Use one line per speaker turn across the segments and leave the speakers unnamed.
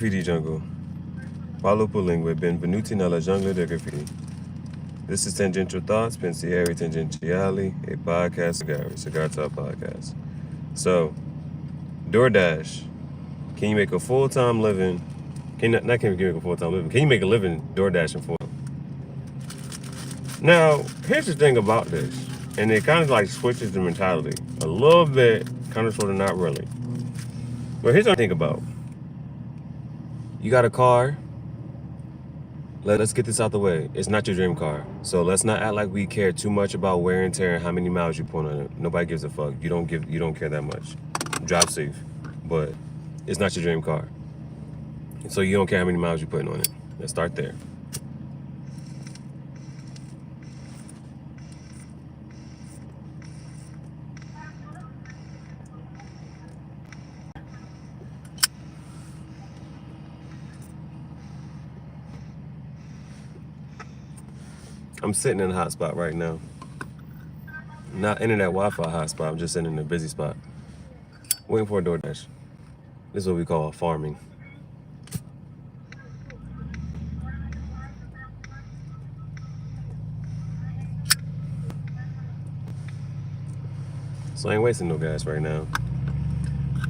Graffiti Jungle. Paolo lingue, benvenuti nella giungla del graffiti. This is Tangential Thoughts, Pensieri Tangentiali, a podcast, Cigar Talk podcast. So, DoorDash, can you make a full-time living? Can you make a full-time living? Can you make a living DoorDashing full? Now, here's the thing about this, and it kind of like switches the mentality a little bit, kind of sort of not really. But here's what I think about. You got a car. Let's get this out the way. It's not your dream car. So let's not act like we care too much about wear and tear and how many miles you put on it. Nobody gives a fuck. You don't care that much. Drive safe. But it's not your dream car. So you don't care how many miles you're putting on it. Let's start there. I'm sitting in a hot spot right now. Not internet Wi-Fi hotspot. I'm just sitting in a busy spot. Waiting for a DoorDash. This is what we call farming. So I ain't wasting no gas right now.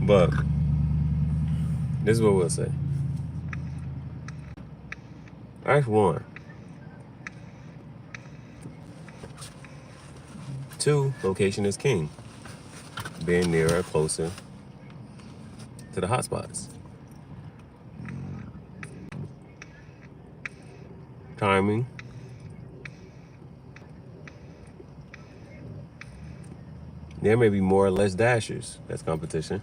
But this is what we'll say. Act 1. 2, location is king. Being nearer, closer to the hotspots. Timing. There may be more or less dashers. That's competition.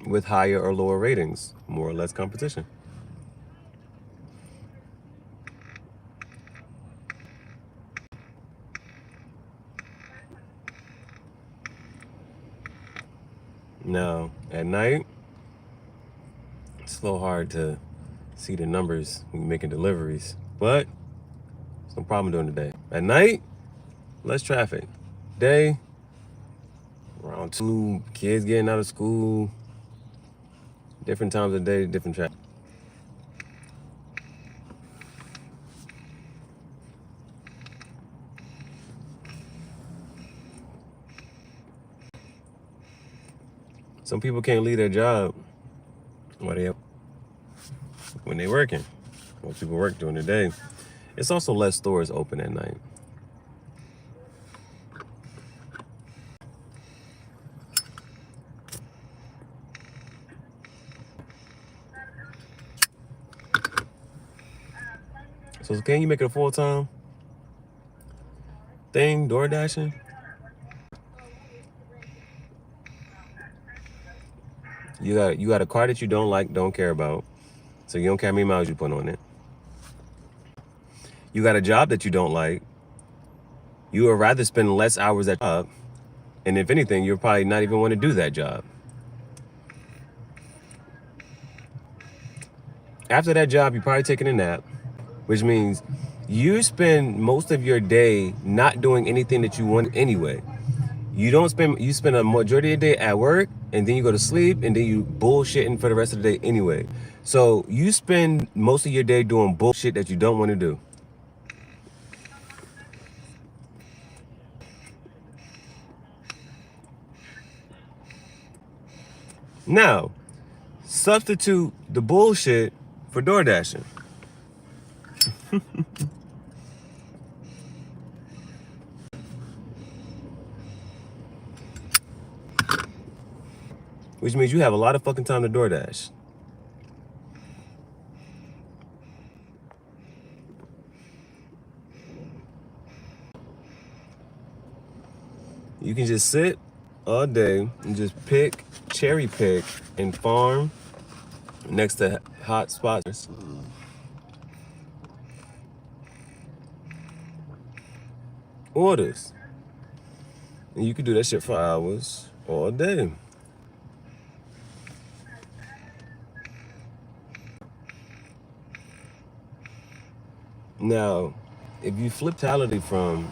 With higher or lower ratings, more or less competition. Now, at night, it's a little hard to see the numbers when you're making deliveries, but it's no problem during the day. At night, less traffic. Day, around 2, kids getting out of school, different times of day, different traffic. Some people can't leave their job when they're working. Most people work during the day. It's also less stores open at night. So can you make it a full-time thing, door dashing? You got a car that you don't like, don't care about, so you don't care how many miles you put on it. You got a job that you don't like. You would rather spend less hours at job, and if anything, you'll probably not even want to do that job. After that job, you're probably taking a nap, which means you spend most of your day not doing anything that you want anyway. You spend a majority of the day at work, and then you go to sleep, and then you bullshitting for the rest of the day anyway. So you spend most of your day doing bullshit that you don't want to do. Now, substitute the bullshit for door dashing. Which means you have a lot of fucking time to DoorDash. You can just sit all day and just cherry pick, and farm next to hot spots. Orders. And you can do that shit for hours all day. Now, if you flip tality from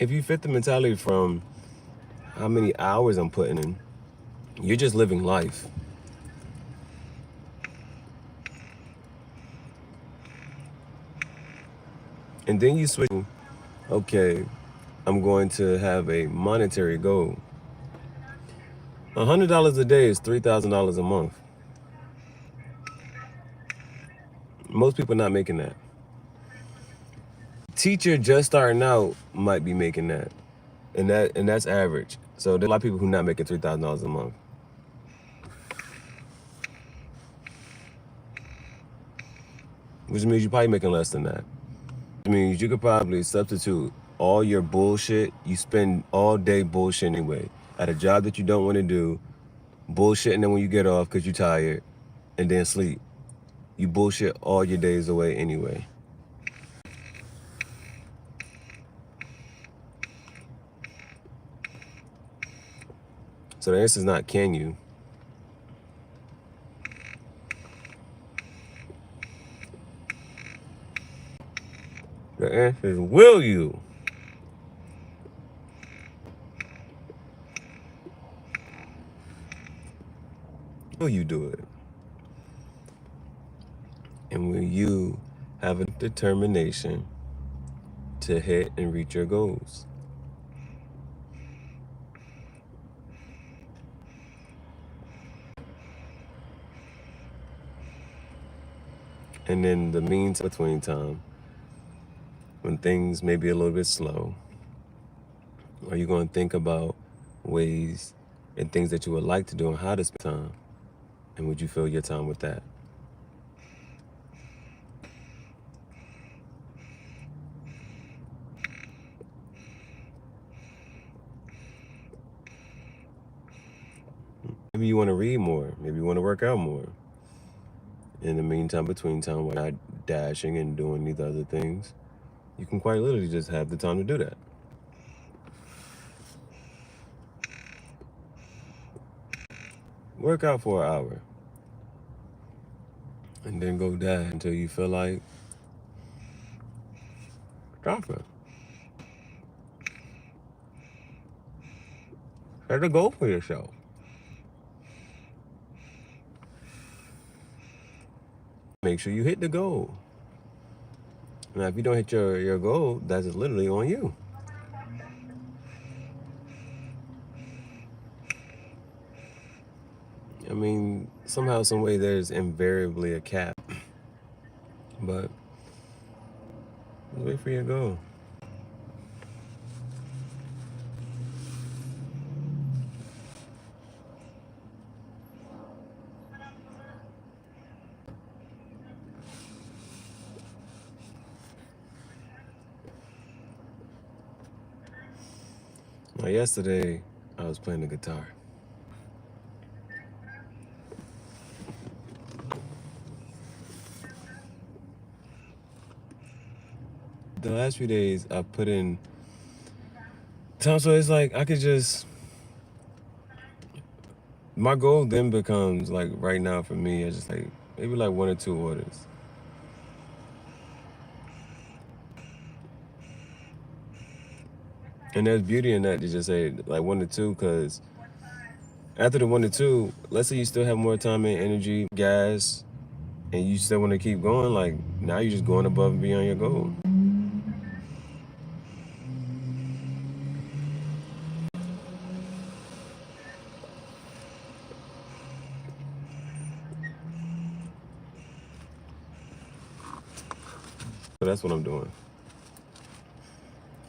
if you fit the mentality from how many hours I'm putting in, you're just living life. And then you switch, okay, I'm going to have a monetary goal. $100 a day is $3,000 a month. Most people are not making that. Teacher just starting out might be making that. And that's average. So there's a lot of people who are not making $3,000 a month. Which means you're probably making less than that. Which means you could probably substitute all your bullshit. You spend all day bullshitting anyway at a job that you don't want to do, bullshitting then when you get off because you're tired, and then sleep. You bullshit all your days away anyway. So the answer is not can you. The answer is will you. Will you do it? And will you have a determination to hit and reach your goals? And in the meantime, between time, when things may be a little bit slow, are you going to think about ways and things that you would like to do and how to spend time? And would you fill your time with that? Maybe you want to read more. Maybe you want to work out more. In the meantime, between time, when not dashing and doing these other things, you can quite literally just have the time to do that. Work out for an hour. And then go dash until you feel like dropping. Set a goal for yourself. Make sure you hit the goal. Now, if you don't hit your goal, that's literally on you. I mean, somehow, some way, there's invariably a cap. But wait for your goal. Now, yesterday, I was playing the guitar. The last few days, I put in time, so it's like I could just. My goal then becomes like right now for me, it's just like maybe like 1 or 2 orders. And there's beauty in that to just say like 1 or 2, because after the 1 or 2, let's say you still have more time and energy, gas, and you still want to keep going, like now you're just going above and beyond your goal. So that's what I'm doing.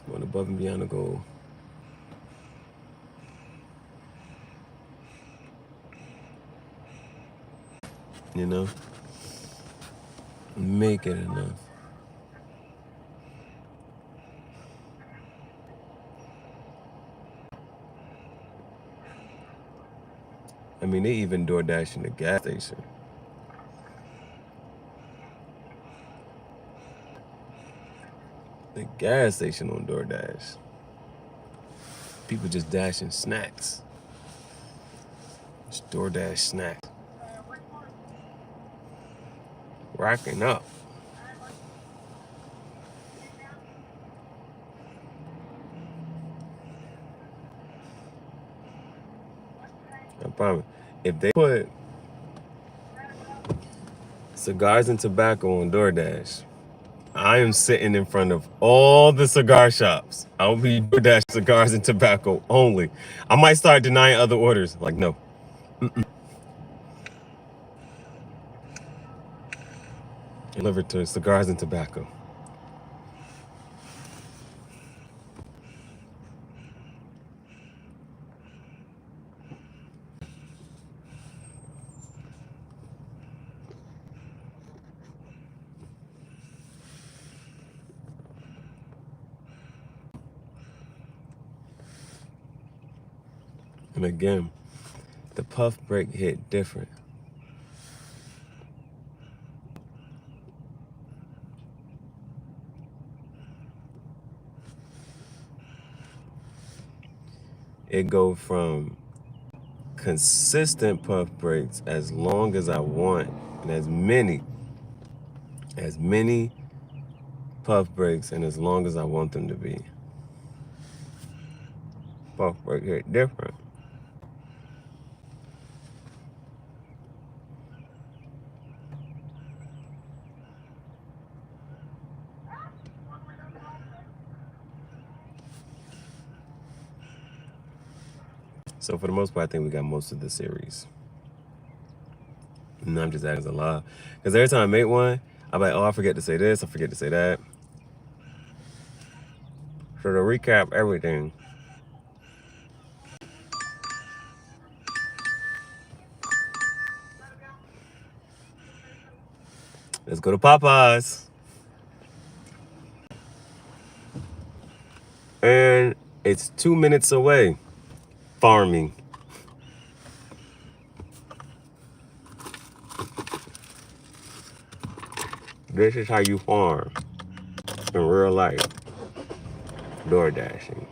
Going above and beyond the goal. You know? Make it enough. I mean, they even DoorDash in the gas station. The gas station on DoorDash. People just dashing snacks. Just DoorDash snacks. Racking up. promise. If they put cigars and tobacco on DoorDash, I am sitting in front of all the cigar shops. I'll be DoorDash cigars and tobacco only. I might start denying other orders. Like, no. Delivered to cigars and tobacco. And again, the puff break hit different. It go from consistent puff breaks as long as I want, and as many puff breaks and as long as I want them to be. Puff break hit different. So for the most part, I think we got most of the series. And I'm just adding a lot. Because every time I make one, I'm like, oh, I forget to say this, I forget to say that. So to recap everything, let's go to Popeyes. And it's 2 minutes away. Farming. This is how you farm in real life. Door dashing.